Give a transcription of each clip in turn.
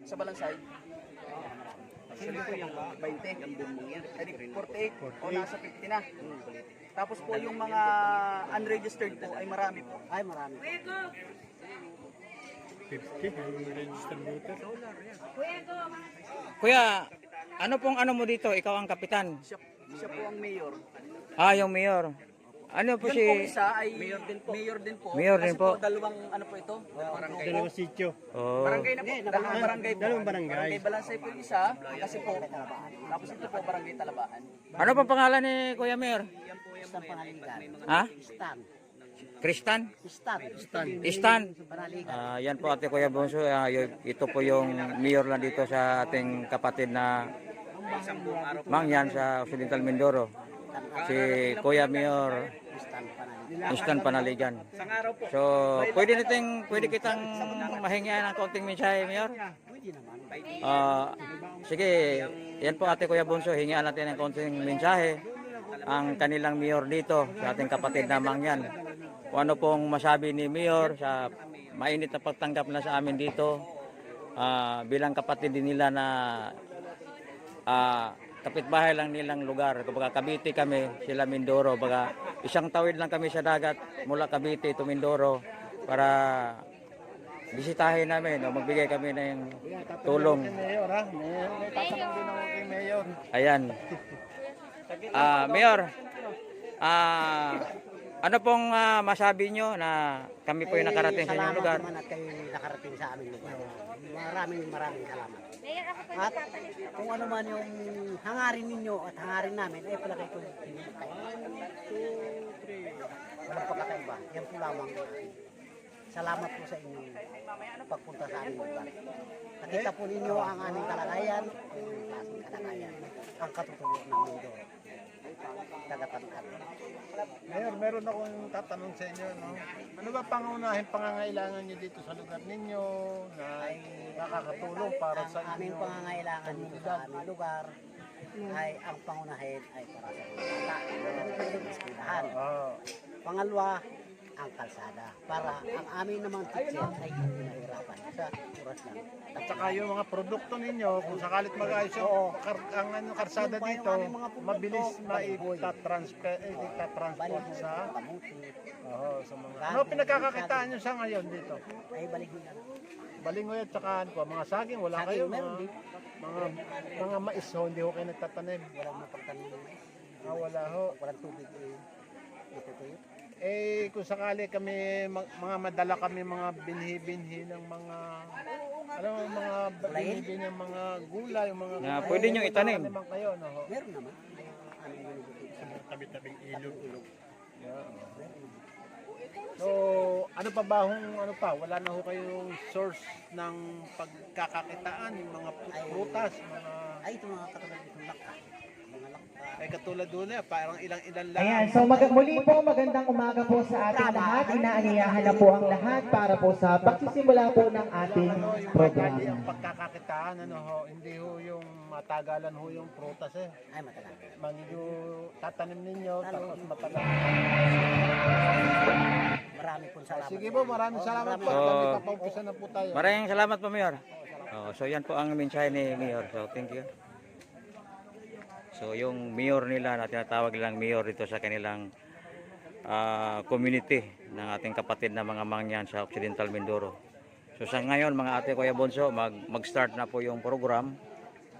sa Balansay. Actually po yung 20, yung bumbong yan. 48 o nasa 50 na. Tapos po yung mga unregistered po ay marami po. Ay, marami. 50 ang registered voter. Kuya, ano pong ano mo dito? Ikaw ang kapitan. Siya po ang mayor. Ah, yung mayor. Ano po Yun si... pong isa ay mayor din po. Mayor Kasi din po. dalawang ano po ito? Barangay. Dalawang sityo. Oh. Barangay na po. Dalawang barangay po. Dalawang barangay. Barangay Balansay po yung isa. Kasi po, tapos ito po barangay Talabaan. Ano pong pangalan ni Kuya Mayor? Stan Panaligan. Ha? Stan. Kristan? Stan. Istan? Panaligan. Yan po ate Kuya Bonso. Ito po yung mayor lang dito sa ating kapatid na Mangyan sa Occidental Mindoro. Si Kuya Mayor Stan Panaligan. Istan Panaligan. So, pwede kitang mahingian ng konting mensahe, Mayor? Pwede naman. Sige, yan po ate Kuya Bonso, hingian natin ng konting mensahe ang kanilang mayor dito sa ating kapatid na Mangyan. Kung ano pong masabi ni Mayor sa mainit na pagtanggap na sa amin dito bilang kapatid din nila na kapitbahay lang nilang lugar. Kumbaga Cavite kami, sila Mindoro. Baga isang tawid lang kami sa dagat mula Cavite to Mindoro para bisitahin namin o magbigay kami ng tulong. Mayor ha? May tatanong din ako kay Mayor. Ayan. Mayor, ano pong masabi nyo na kami po yung nakarating sa inyong lugar? Salamat naman at kayo nakarating sa aming lugar. Maraming salamat. At kung ano man yung hangarin ninyo at hangarin namin, ay palagay ko hindi kayo. 2, 3. Walang pagkakaiba. Yan po lamang. Salamat po sa inyong pagpunta sa aming lugar. Nakita po ninyo ang aming kalagayan, ang klaseng kalagayan, ang katutubo ng mundo. Tagatangkad. Mayor, meron akong tatanong sa inyo. No? Ano ba pangunahing pangangailangan niyo dito sa lugar ninyo na nakakatulong para sa Ang aming inyo? pangangailangan dito sa aming lugar ay ang pangunahin ay para sa bata, eskwelahan. Pangalawa, ang kalsada para ang amin namang teacher ay hindi nahirapan sa oras lang. At saka yung mga produkto ninyo, kung sakalit mag-ayos yung ang karsada dito, mabilis maita-transport sa sa mga... Ano pinagkakakitaan nyo sa ngayon dito? Ay balik nila. Balingoy at saka ano pa, mga saging, wala Saging, kayo, meron din. mga mais ho, hindi ho kayo nagtatanim. Walang mapagtanim ng mais. Wala ho. Walang tubig itutuyo. Eh, kung sakali kami, mga madala kami mga binhi-binhi ng mga, mga binhi ng mga gulay, yung mga Na pwede nyo itanim. naman kayo, no? ho? Meron naman. Ano yung Sa tabi-tabing ilog. So, ano pa ba wala na ho kayong source ng pagkakakitaan, yung mga prutas, mga... ay ito mga katulad itong lakka. Mga lakka. Ay katulad doon parang ilang-ilan lang. Ayan, so muli po, magandang umaga po sa ating lahat. Inaaniyahan na po ang lahat para po sa pagsisimula po ng ating Yung programa. maganda yung pagkakakitaan, hindi ho yung matagalan ho yung prutas Ay matagal. Medyo tatanim ninyo, tapos matagal. Marami pong salamat. Sige po, maraming salamat po. So, Dami pa paumpisa na po tayo. Maraming salamat po, Mayor. So yan po ang mensahe ni Mayor. So thank you. So yung mayor nila na tinatawag nilang mayor dito sa kanilang community ng ating kapatid na mga Mangyan sa Occidental Mindoro. So sa ngayon mga ate Kuya Bonso, mag-start na po yung program.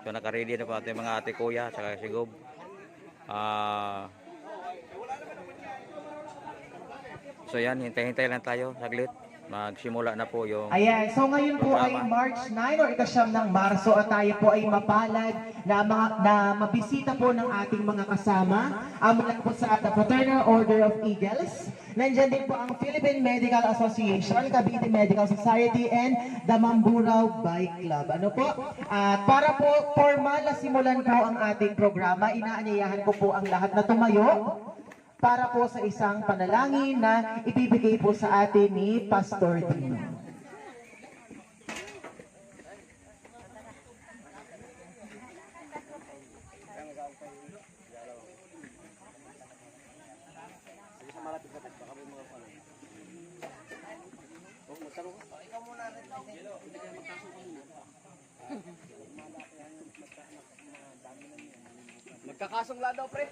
So naka-ready na po ating mga ate Kuya saka si Gob. So yan, hintay-hintay lang tayo saglit. Magsimula na po yung Ayan, so ngayon po ay March 9 or ikasyam ng Marso at tayo po ay mapalad na mabisita po ng ating mga kasama mula po sa the Fraternal Order of Eagles. Nandiyan din po ang Philippine Medical Association, Cavite Medical Society, and the Mamburao Bike Club. Ano po? At para po formal na simulan po ang ating programa, inaanyayahan ko po ang lahat na tumayo para po sa isang panalangin na ibibigay po sa atin ni Pastor Dino. Kakasungla daw, pre.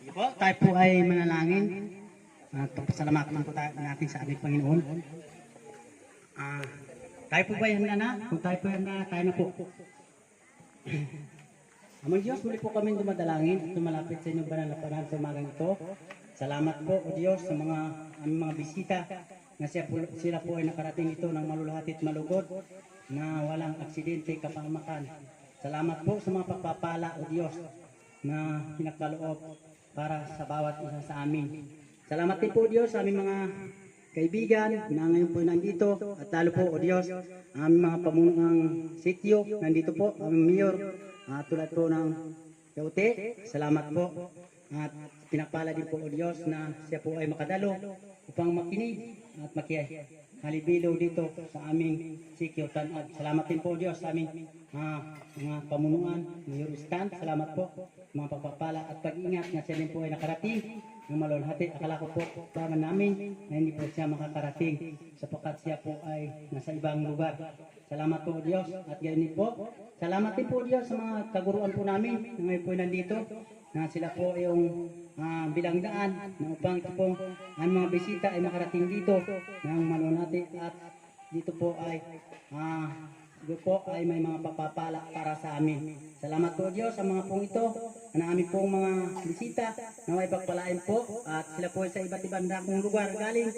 Sige po, tayo po ay manalangin. At pasalamatan po tayo natin sa ating Panginoon. Tayo po ba handa na? Kung tayo po handa, tayo na po. Amang Diyos, muli po kami dumadalangin at tumalapit sa inyong banal na panahon sa umagang ito. Salamat po, O Diyos, sa aming mga bisita na sila po ay nakarating ito ng maluluhati at malugod na walang aksidente, kapamakan. Salamat po sa mga pagpapala, O Diyos, na pinagkaloob para sa bawat isa sa amin. Salamat din po, O Diyos, sa aming mga kaibigan na ngayon po nandito at lalo po, O Diyos, ang aming mga pamunang sityo nandito po, aming mayor, tulad po ng Yaute. Salamat po at pinagpala din po, O Diyos, na siya po ay makadalo upang makinig at makihalibilo dito sa aming sikyo tanad. Salamat din po, O Diyos, sa aming mga pamunuan, Mayor Stan. Salamat po mga pagpapala at pag-ingat na siya din po ay nakarating ng malulhati. Akala ko po para namin na hindi po siya makakarating sapagkat siya po ay nasa ibang lugar. Salamat po, Diyos, at ganyan po. Salamat din po, Diyos, sa mga kaguruan po namin na ngayon po nandito na sila po yung bilangdaan na upang ito po ang mga bisita ay makarating dito ng malulhati at dito po ay may mga pagpapala para sa amin. Salamat po, Diyos, sa mga pong ito na aming pong mga bisita na may pagpalain po at sila po sa iba't ibang dakong lugar galing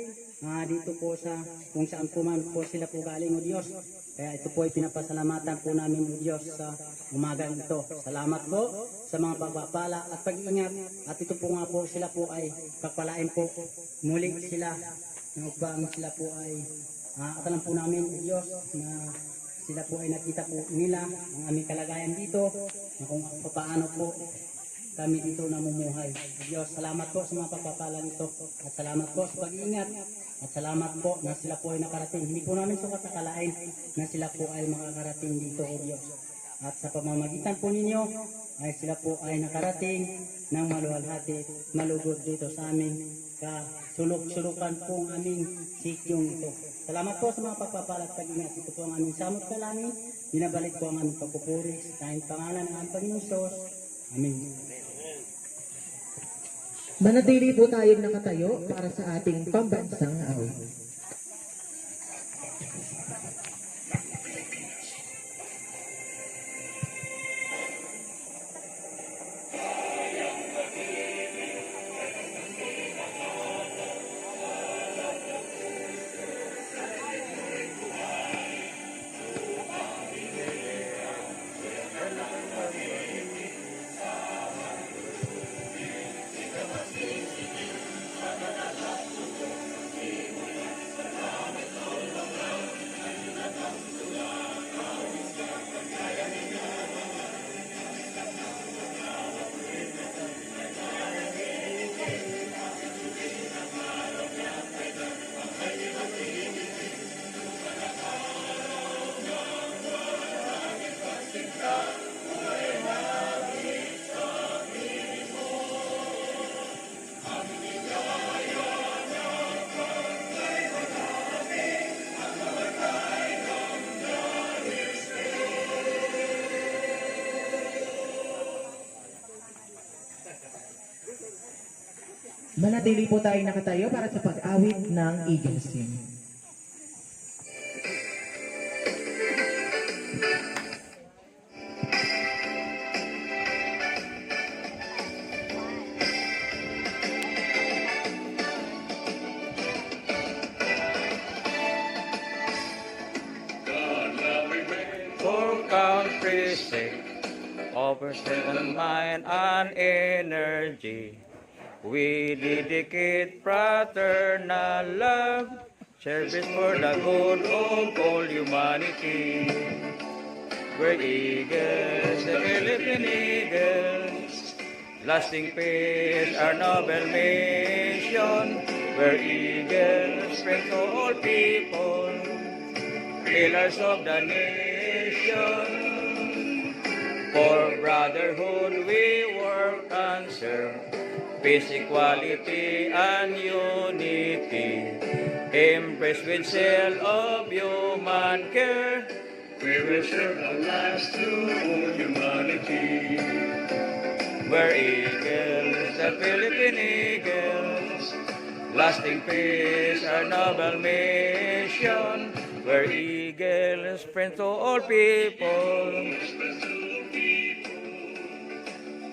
dito po sa kung saan po man po sila po galing, O Diyos. Kaya ito po ay pinapasalamatan po namin, O Diyos, sa umagang ito. Salamat po sa mga pagpapala at pag-iingat at ito po nga po sila po ay pagpalain po muli sila na upang sila po ay akalan po namin, O Diyos, na sila po ay nakita po nila ang aming kalagayan dito na kung paano po kami dito namumuhay. Diyos, salamat po sa mga pagpapalang ito at salamat po sa pag-iingat at salamat po na sila po ay nakarating. Hindi po namin sukat akalain na sila po ay makakarating dito, O Diyos. At sa pamamagitan po ninyo ay sila po ay nakarating ng maluwalhati, malugod dito sa aming kasulok-sulukan po ang aming sikyong ito. Salamat po sa mga pagpapala at pag-ingat. Ito po ang aming samot kalangin. Binabalik po ang aming pagpupuri sa tayong pangalan ng aming Panginoon Diyos. Amen. Manatili po tayong nakatayo para sa ating pambansang awit. Manatili po tayong nakatayo para sa pag-awit ng Eagles Hymn. For country's sake, overstrength mind and energy, we dedicate fraternal love, service for the good of all humanity. We're eagles, the Philippine eagles, lasting peace, our noble mission. We're eagles, strength to all people, pillars of the nation. For brotherhood we work and serve, peace, equality, and unity. impressed with zeal of human care. We will serve our lives to humanity. We're eagles, the Philippine eagles, lasting peace, our noble mission. We're eagles, friends to all people,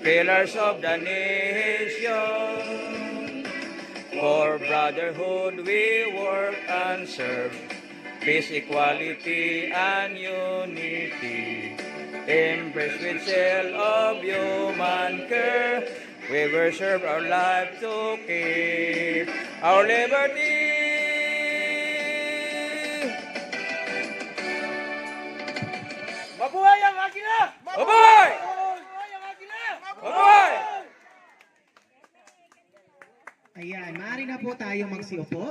pillars of the nation. For brotherhood we work and serve, peace, equality, and unity. Embrace with zeal of human care, we will serve our life to keep our liberty. Mabuhay ang Agila! Mabuhay! Mabuhay ang Agila! Mabuhay! Ayan, maaari na po tayo magsiupo.